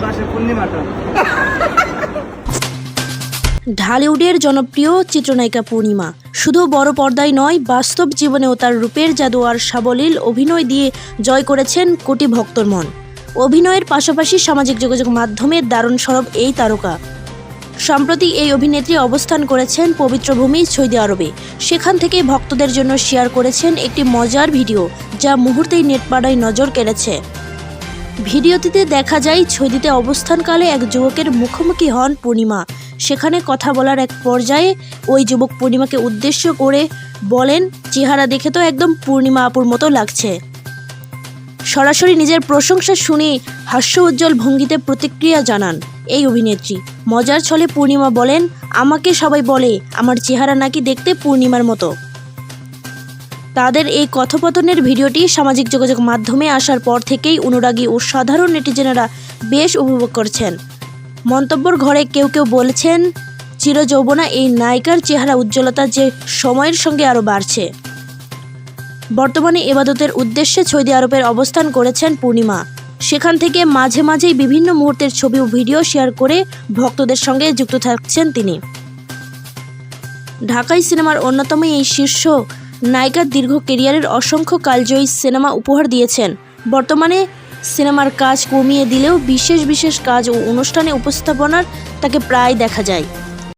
বাসে পূর্ণিমাটা। ঢালিউডের জনপ্রিয় চিত্রনায়িকা পূর্ণিমা শুধু বড় পর্দায় নয়, বাস্তব জীবনেও তার রূপের জাদু আর সাবলীল অভিনয় দিয়ে জয় করেছেন কোটি ভক্তর মন। অভিনয়ের পাশাপাশি সামাজিক যোগাযোগ মাধ্যমে দারুণ সরব এই তারকা। সম্প্রতি এই অভিনেত্রী অবস্থান করেছেন পবিত্র ভূমি সৌদি আরবে। সেখান থেকে ভক্তদের জন্য শেয়ার করেছেন একটি মজার ভিডিও, যা মুহূর্তেই নেটপাড়ায় নজর কেড়েছে। ভিডিওটিতে দেখা যায় সৌদিতে অবস্থানকালে এক যুবকের মুখোমুখি হন পূর্ণিমা। সেখানে কথা বলার এক পর্যায়ে ওই যুবক পূর্ণিমাকে উদ্দেশ্য করে বলেন, চেহারা দেখে তো একদম পূর্ণিমা আপুর মতো লাগছে। সরাসরি নিজের প্রশংসা শুনে হাস্য উজ্জ্বল ভঙ্গিতে প্রতিক্রিয়া জানান এই অভিনেত্রী। মজার ছলে পূর্ণিমা বলেন, আমাকে সবাই বলে আমার চেহারা নাকি দেখতে পূর্ণিমার মতো। তাদের এই কথোপকথনের ভিডিওটি সামাজিক যোগাযোগ মাধ্যমে আসার পর থেকেই অনুরাগী ও সাধারণ নেটিজেনেরা বেশ উপভোগ করছেন। মন্তব্যের ঘরে কেউ কেউ বলছেন, চিরযৌবনা এই নায়িকার চেহারা উজ্জ্বলতা যে সময়ের সঙ্গে আরও বাড়ছে। বর্তমানে ইবাদতের উদ্দেশ্যে সৌদি আরবের অবস্থান করেছেন পূর্ণিমা। সেখান থেকে মাঝে মাঝেই বিভিন্ন মুহূর্তের ছবি ও ভিডিও শেয়ার করে ভক্তদের সঙ্গে যুক্ত থাকছেন তিনি। ঢাকাই সিনেমার অন্যতম এই শীর্ষ নায়িকার দীর্ঘ ক্যারিয়ারের অসংখ্য কালজয়ী সিনেমা উপহার দিয়েছেন। বর্তমানে সিনেমার কাজ কমিয়ে দিলেও বিশেষ বিশেষ কাজ ও অনুষ্ঠানে উপস্থাপনার তাকে প্রায় দেখা যায়।